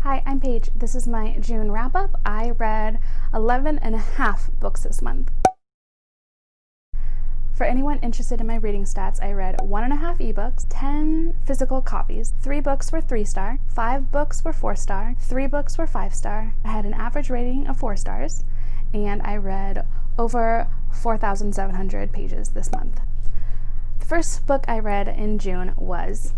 Hi, I'm Paige. This is my June wrap-up. I read 11 and a half books this month. For anyone interested in my reading stats, I read 1.5 ebooks, 10 physical copies, 3 books were 3-star, 5 books were 4-star, 3 books were 5-star. I had an average rating of 4 stars, and I read over 4,700 pages this month. The first book I read in June was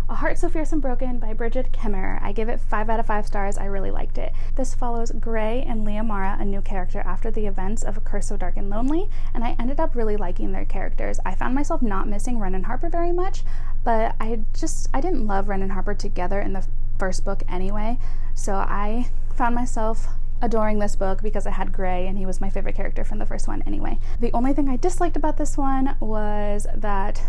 A Heart So Fierce and Broken by Brigid, Kemmerer. I give it 5 out of 5 stars. I really liked it. This follows Gray and Liamara, a new character, after the events of A Curse So Dark and Lonely, and I ended up really liking their characters. I found myself not missing Ren and Harper very much, but I didn't love Ren and Harper together in the first book anyway, so I found myself adoring this book because I had Gray and he was my favorite character from the first one anyway. The only thing I disliked about this one was that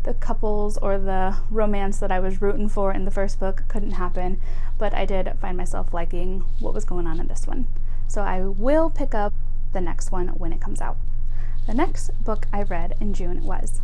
the couples or the romance that I was rooting for in the first book couldn't happen, but I did find myself liking what was going on in this one. So I will pick up the next one when it comes out. The next book I read in June was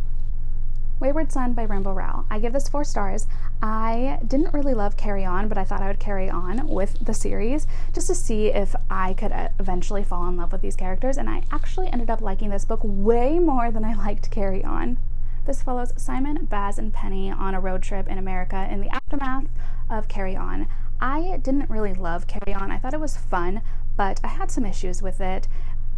Wayward Son by Rowell. I give this 4 stars. I didn't really love Carry On, but I thought I would carry on with the series just to see if I could eventually fall in love with these characters, and I actually ended up liking this book way more than I liked Carry On. This follows Simon, Baz, and Penny on a road trip in America in the aftermath of Carry On. I didn't really love Carry On. I thought it was fun, but I had some issues with it.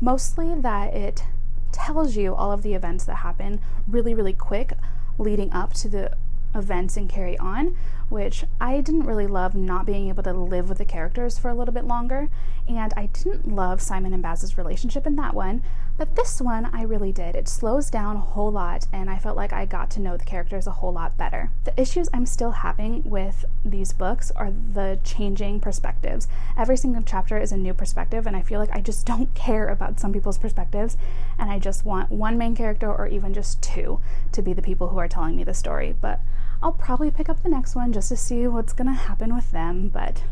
Mostly that it tells you all of the events that happen really, really quick leading up to the events in Carry On, which I didn't really love, not being able to live with the characters for a little bit longer, and I didn't love Simon and Baz's relationship in that one, but this one I really did. It slows down a whole lot, and I felt like I got to know the characters a whole lot better. The issues I'm still having with these books are the changing perspectives. Every single chapter is a new perspective, and I feel like I just don't care about some people's perspectives, and I just want one main character or even just 2 to be the people who are telling me the story. But I'll probably pick up the next one just to see what's gonna happen with them, but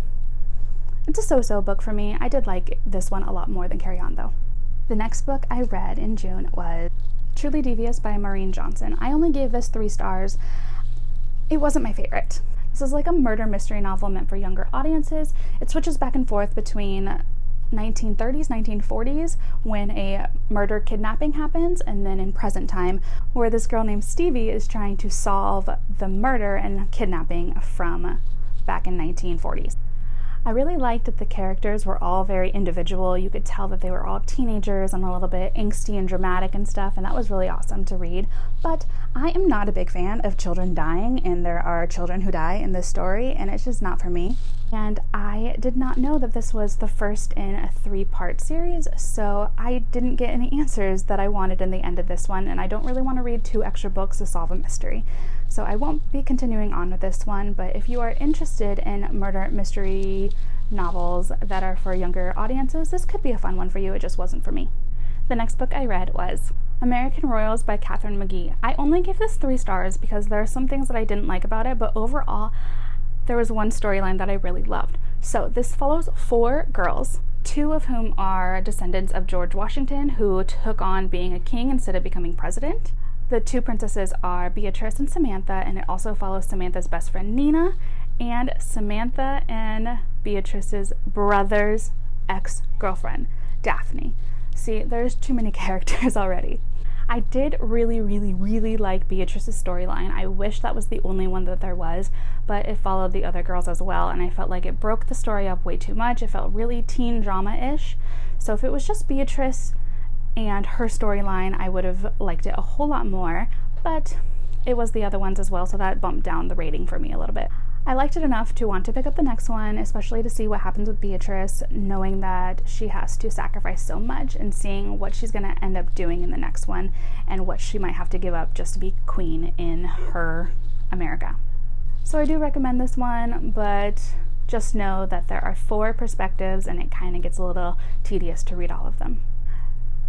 it's a so-so book for me. I did like this one a lot more than Carry On though. The next book I read in June was Truly Devious by Maureen Johnson. I only gave this 3 stars. It wasn't my favorite. This is like a murder mystery novel meant for younger audiences. It switches back and forth between 1930s, 1940s, when a murder kidnapping happens, and then in present time, where this girl named Stevie is trying to solve the murder and kidnapping from back in 1940s. I really liked that the characters were all very individual. You could tell that they were all teenagers and a little bit angsty and dramatic and stuff, and that was really awesome to read. But I am not a big fan of children dying, and there are children who die in this story, and it's just not for me. And I did not know that this was the first in a 3-part series, so I didn't get any answers that I wanted in the end of this one, and I don't really want to read 2 extra books to solve a mystery. So I won't be continuing on with this one, but if you are interested in murder mystery novels that are for younger audiences, this could be a fun one for you. It just wasn't for me. The next book I read was American Royals by Katharine McGee. I only gave this 3 stars because there are some things that I didn't like about it, but overall, there was one storyline that I really loved. So this follows 4 girls, 2 of whom are descendants of George Washington, who took on being a king instead of becoming president. The 2 princesses are Beatrice and Samantha, and it also follows Samantha's best friend Nina, and Samantha and Beatrice's brother's ex-girlfriend, Daphne. See, there's too many characters already. I did really, really, really like Beatrice's storyline. I wish that was the only one that there was, but it followed the other girls as well, and I felt like it broke the story up way too much. It felt really teen drama-ish. So if it was just Beatrice and her storyline, I would have liked it a whole lot more, but it was the other ones as well, so that bumped down the rating for me a little bit. I liked it enough to want to pick up the next one, especially to see what happens with Beatrice, knowing that she has to sacrifice so much and seeing what she's going to end up doing in the next one and what she might have to give up just to be queen in her America. So I do recommend this one, but just know that there are 4 perspectives and it kind of gets a little tedious to read all of them.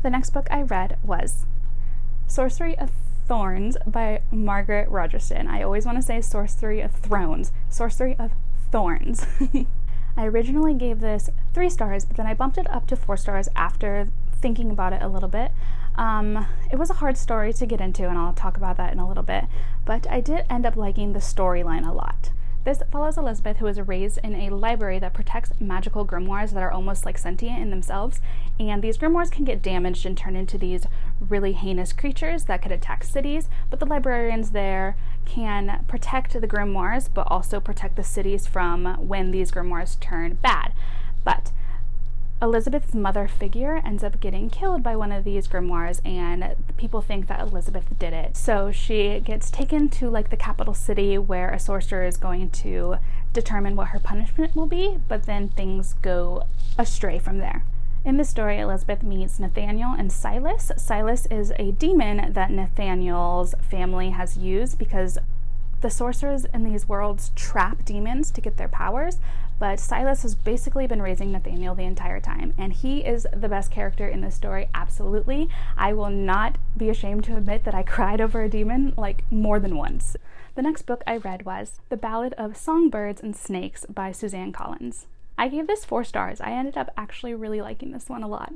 The next book I read was Sorcery of Thorns by Margaret Rogerson. I always want to say Sorcery of Thrones. Sorcery of Thorns. I originally gave this 3 stars, but then I bumped it up to 4 stars after thinking about it a little bit. It was a hard story to get into, and I'll talk about that in a little bit, but I did end up liking the storyline a lot. This follows Elizabeth, who is raised in a library that protects magical grimoires that are almost like sentient in themselves, and these grimoires can get damaged and turn into these really heinous creatures that could attack cities, but the librarians there can protect the grimoires, but also protect the cities from when these grimoires turn bad. But Elizabeth's mother figure ends up getting killed by one of these grimoires, and people think that Elizabeth did it. So she gets taken to like the capital city where a sorcerer is going to determine what her punishment will be, but then things go astray from there. In this story, Elizabeth meets Nathaniel and Silas. Silas is a demon that Nathaniel's family has used because the sorcerers in these worlds trap demons to get their powers, but Silas has basically been raising Nathaniel the entire time, and he is the best character in this story, absolutely. I will not be ashamed to admit that I cried over a demon like more than once. The next book I read was The Ballad of Songbirds and Snakes by Suzanne Collins. I gave this 4 stars. I ended up actually really liking this one a lot.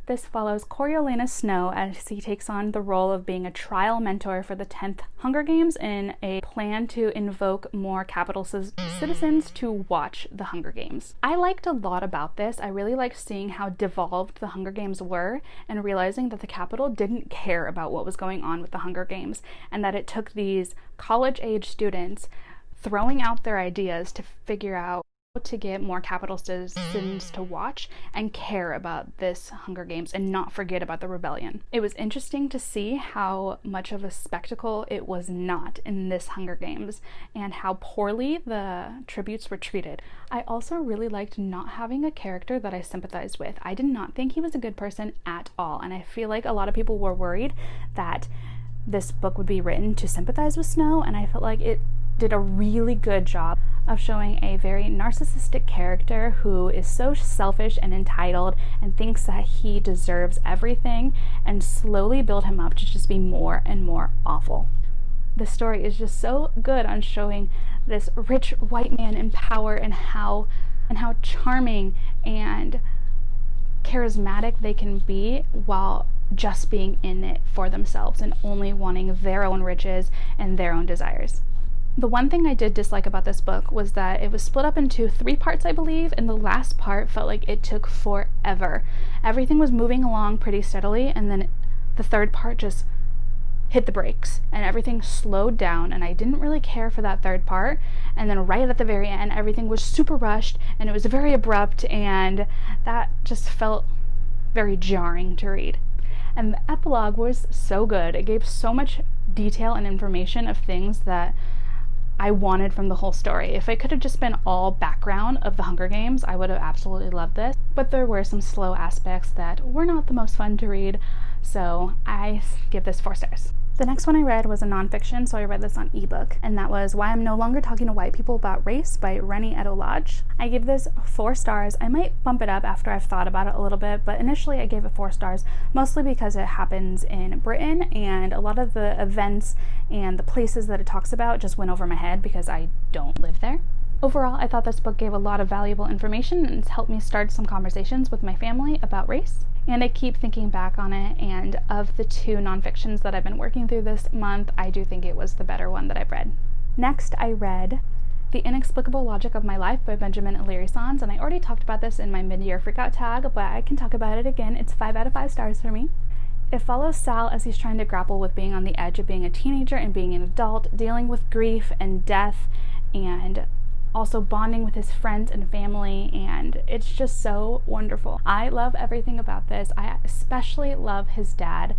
This follows Coriolanus Snow as he takes on the role of being a trial mentor for the 10th Hunger Games in a plan to invoke more capital citizens to watch the Hunger Games. I liked a lot about this. I really liked seeing how devolved the Hunger Games were and realizing that the capital didn't care about what was going on with the Hunger Games, and that it took these college-age students throwing out their ideas to figure out to get more capital citizens to watch and care about this Hunger Games and not forget about the rebellion. It was interesting to see how much of a spectacle it was not in this Hunger Games and how poorly the tributes were treated. I also really liked not having a character that I sympathized with. I did not think he was a good person at all, and I feel like a lot of people were worried that this book would be written to sympathize with Snow, and I felt like it did a really good job of showing a very narcissistic character who is so selfish and entitled and thinks that he deserves everything, and slowly build him up to just be more and more awful. The story is just so good on showing this rich white man in power and how charming and charismatic they can be while just being in it for themselves and only wanting their own riches and their own desires. The one thing I did dislike about this book was that it was split up into 3 parts, I believe, and the last part felt like it took forever. Everything was moving along pretty steadily, and then the 3rd part just hit the brakes and everything slowed down, and I didn't really care for that 3rd part. And then right at the very end, everything was super rushed and it was very abrupt, and that just felt very jarring to read. And the epilogue was so good. It gave so much detail and information of things that I wanted from the whole story. If it could have just been all background of the Hunger Games, I would have absolutely loved this. But there were some slow aspects that were not the most fun to read, so I give this 4 stars. The next one I read was a nonfiction, so I read this on ebook, and that was Why I'm No Longer Talking to White People About Race by Reni Eddo-Lodge. I gave this 4 stars. I might bump it up after I've thought about it a little bit, but initially I gave it 4 stars, mostly because it happens in Britain, and a lot of the events and the places that it talks about just went over my head because I don't live there. Overall, I thought this book gave a lot of valuable information, and it's helped me start some conversations with my family about race. And I keep thinking back on it, and of the 2 nonfictions that I've been working through this month, I do think it was the better one that I've read. Next, I read The Inexplicable Logic of My Life by Benjamin Alire Saenz, and I already talked about this in my mid-year freakout tag, but I can talk about it again. It's 5 out of 5 stars for me. It follows Sal as he's trying to grapple with being on the edge of being a teenager and being an adult, dealing with grief and death, and also bonding with his friends and family, and it's just so wonderful. I love everything about this. I especially love his dad.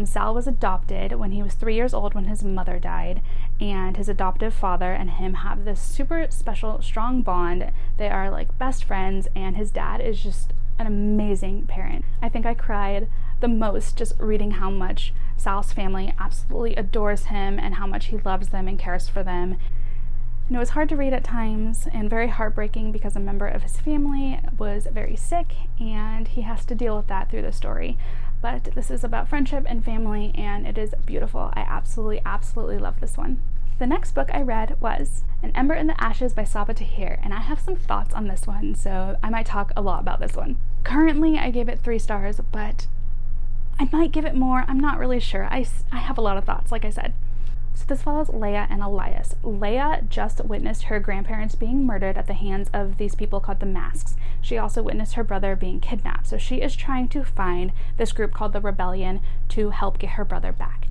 Sal was adopted when he was 3 years old when his mother died, and his adoptive father and him have this super special, strong bond. They are like best friends, and his dad is just an amazing parent. I think I cried the most just reading how much Sal's family absolutely adores him and how much he loves them and cares for them. And it was hard to read at times and very heartbreaking because a member of his family was very sick and he has to deal with that through the story. But this is about friendship and family, and it is beautiful. I absolutely love this one. The next book I read was An Ember in the Ashes by Sabaa Tahir, and I have some thoughts on this one, so I might talk a lot about this one. Currently, I gave it 3 stars, but I might give it more. I'm not really sure. I have a lot of thoughts, like I said. So this follows Leia and Elias. Leia just witnessed her grandparents being murdered at the hands of these people called the Masks. She also witnessed her brother being kidnapped. So she is trying to find this group called the Rebellion to help get her brother back.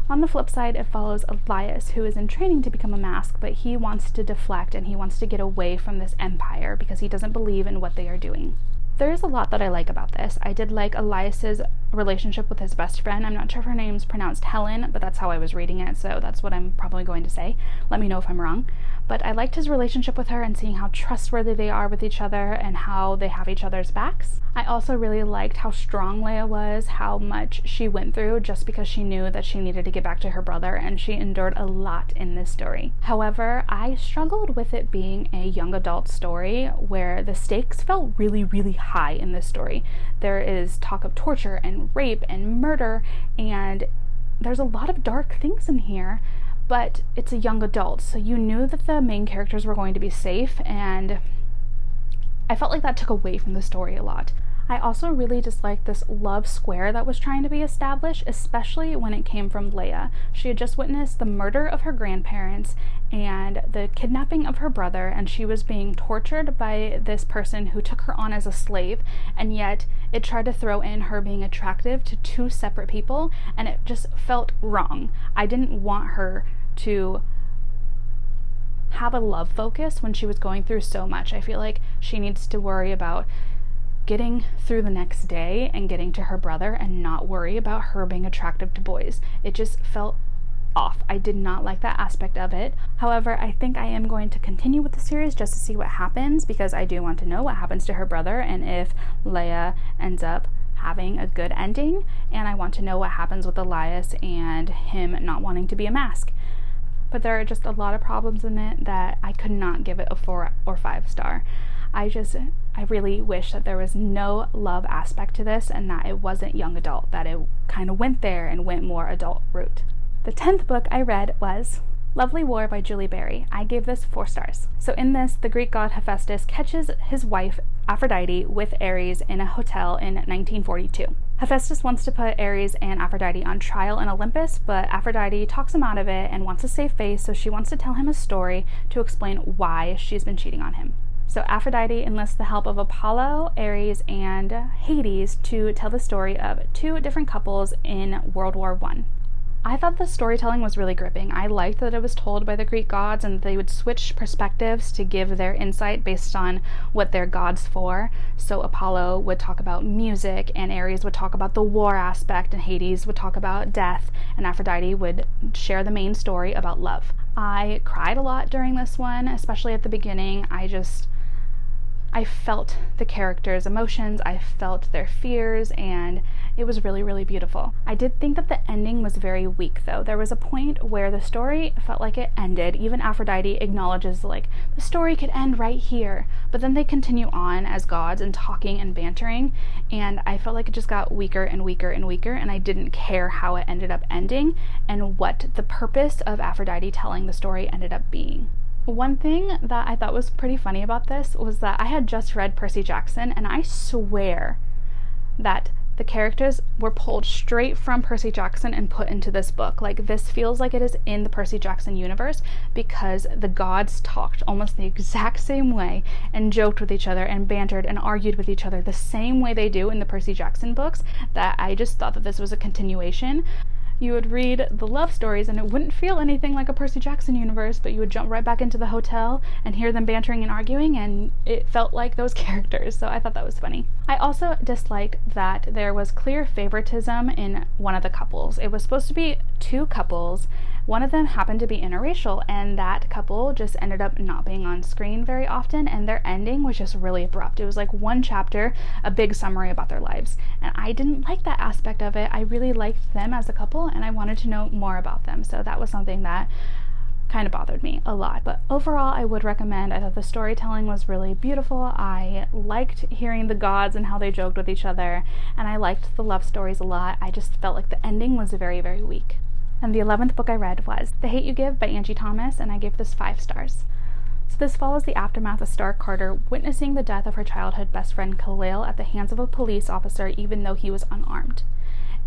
On the flip side, it follows Elias, who is in training to become a Mask, but he wants to deflect and he wants to get away from this empire because he doesn't believe in what they are doing. There is a lot that I like about this. I did like Elias's relationship with his best friend. I'm not sure if her name's pronounced Helen, but that's how I was reading it, so that's what I'm probably going to say. Let me know if I'm wrong. But I liked his relationship with her and seeing how trustworthy they are with each other and how they have each other's backs. I also really liked how strong Leia was, how much she went through just because she knew that she needed to get back to her brother, and she endured a lot in this story. However, I struggled with it being a young adult story where the stakes felt really, really high in this story. There is talk of torture and rape and murder, and there's a lot of dark things in here, but it's a young adult, so you knew that the main characters were going to be safe, and I felt like that took away from the story a lot. I also really disliked this love square that was trying to be established, especially when it came from Leia. She had just witnessed the murder of her grandparents and the kidnapping of her brother, and she was being tortured by this person who took her on as a slave, and yet it tried to throw in her being attractive to two separate people, and it just felt wrong. I didn't want her to have a love focus when she was going through so much. I feel like she needs to worry about getting through the next day and getting to her brother and not worry about her being attractive to boys. It just felt off. I did not like that aspect of it. However, I think I am going to continue with the series just to see what happens, because I do want to know what happens to her brother and if Leia ends up having a good ending, and I want to know what happens with Elias and him not wanting to be a Mask. But there are just a lot of problems in it that I could not give it a 4 or 5 star. I really wish that there was no love aspect to this and that it wasn't young adult, that it kind of went there and went more adult route. The 10th book I read was Lovely War by Julie Berry. I gave this 4 stars. So in this, the Greek god Hephaestus catches his wife Aphrodite with Ares in a hotel in 1942. Hephaestus wants to put Ares and Aphrodite on trial in Olympus, but Aphrodite talks him out of it and wants to save face, so she wants to tell him a story to explain why she's been cheating on him. So Aphrodite enlists the help of Apollo, Ares, and Hades to tell the story of 2 different couples in World War I. I thought the storytelling was really gripping. I liked that it was told by the Greek gods and that they would switch perspectives to give their insight based on what they're gods for. So Apollo would talk about music, and Ares would talk about the war aspect, and Hades would talk about death, and Aphrodite would share the main story about love. I cried a lot during this one, especially at the beginning. I felt the characters' emotions, I felt their fears, and it was really, really beautiful. I did think that the ending was very weak, though. There was a point where the story felt like it ended. Even Aphrodite acknowledges, like, the story could end right here, but then they continue on as gods and talking and bantering, and I felt like it just got weaker and weaker and weaker, and I didn't care how it ended up ending and what the purpose of Aphrodite telling the story ended up being. One thing that I thought was pretty funny about this was that I had just read Percy Jackson, and I swear that the characters were pulled straight from Percy Jackson and put into this book. Like, this feels like it is in the Percy Jackson universe, because the gods talked almost the exact same way and joked with each other and bantered and argued with each other the same way they do in the Percy Jackson books, that I just thought that this was a continuation. You would read the love stories and it wouldn't feel anything like a Percy Jackson universe, but you would jump right back into the hotel and hear them bantering and arguing, and it felt like those characters, so I thought that was funny. I also disliked that there was clear favoritism in one of the couples. It was supposed to be 2 couples. One of them happened to be interracial, and that couple just ended up not being on screen very often, and their ending was just really abrupt. It was like 1 chapter, a big summary about their lives, and I didn't like that aspect of it. I really liked them as a couple, and I wanted to know more about them, so that was something that kind of bothered me a lot. But overall, I would recommend. I thought the storytelling was really beautiful. I liked hearing the gods and how they joked with each other, and I liked the love stories a lot. I just felt like the ending was very, very weak. And the 11th book I read was The Hate U Give by Angie Thomas, and I gave this 5 stars. So this follows the aftermath of Star Carter witnessing the death of her childhood best friend Khalil at the hands of a police officer, even though he was unarmed.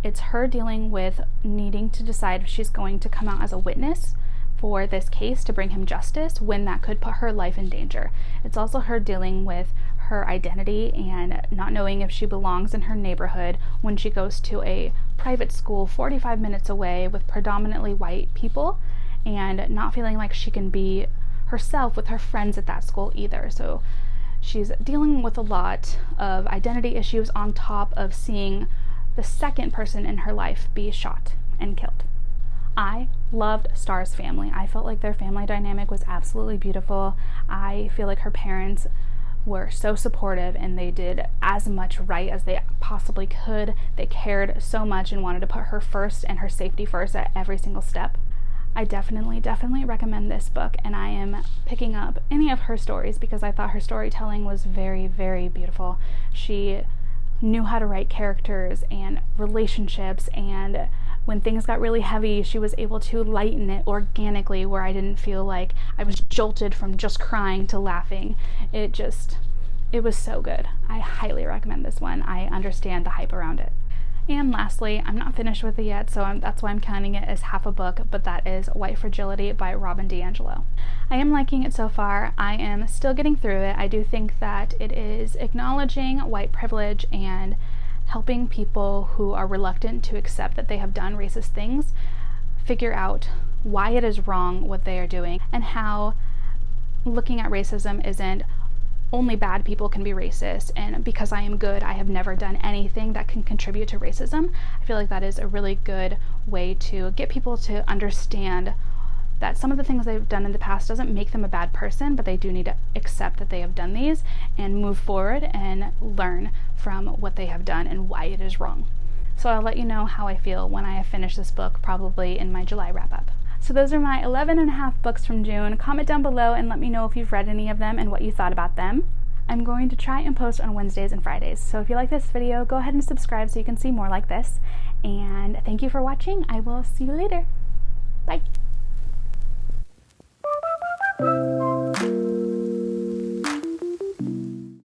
It's her dealing with needing to decide if she's going to come out as a witness for this case to bring him justice when that could put her life in danger. It's also her dealing with her identity and not knowing if she belongs in her neighborhood when she goes to a private school 45 minutes away with predominantly white people, and not feeling like she can be herself with her friends at that school either. So she's dealing with a lot of identity issues on top of seeing the second person in her life be shot and killed. I loved Star's family. I felt like their family dynamic was absolutely beautiful. I feel like her parents were so supportive and they did as much right as they possibly could. They cared so much and wanted to put her first and her safety first at every single step. I definitely recommend this book, and I am picking up any of her stories because I thought her storytelling was very, very beautiful. She knew how to write characters and relationships, and when things got really heavy, she was able to lighten it organically where I didn't feel like I was jolted from just crying to laughing. It was so good. I highly recommend this one. I understand the hype around it. And lastly, I'm not finished with it yet, so that's why I'm counting it as half a book, but that is White Fragility by Robin DiAngelo. I am liking it so far. I am still getting through it. I do think that it is acknowledging white privilege and helping people who are reluctant to accept that they have done racist things figure out why it is wrong what they are doing, and how looking at racism isn't only bad people can be racist, and because I am good, I have never done anything that can contribute to racism. I feel like that is a really good way to get people to understand that some of the things they've done in the past doesn't make them a bad person, but they do need to accept that they have done these and move forward and learn from what they have done and why it is wrong. So I'll let you know how I feel when I have finished this book, probably in my July wrap-up. So those are my 11.5 books from June. Comment down below and let me know if you've read any of them and what you thought about them. I'm going to try and post on Wednesdays and Fridays. So if you like this video, go ahead and subscribe so you can see more like this. And thank you for watching. I will see you later. Bye.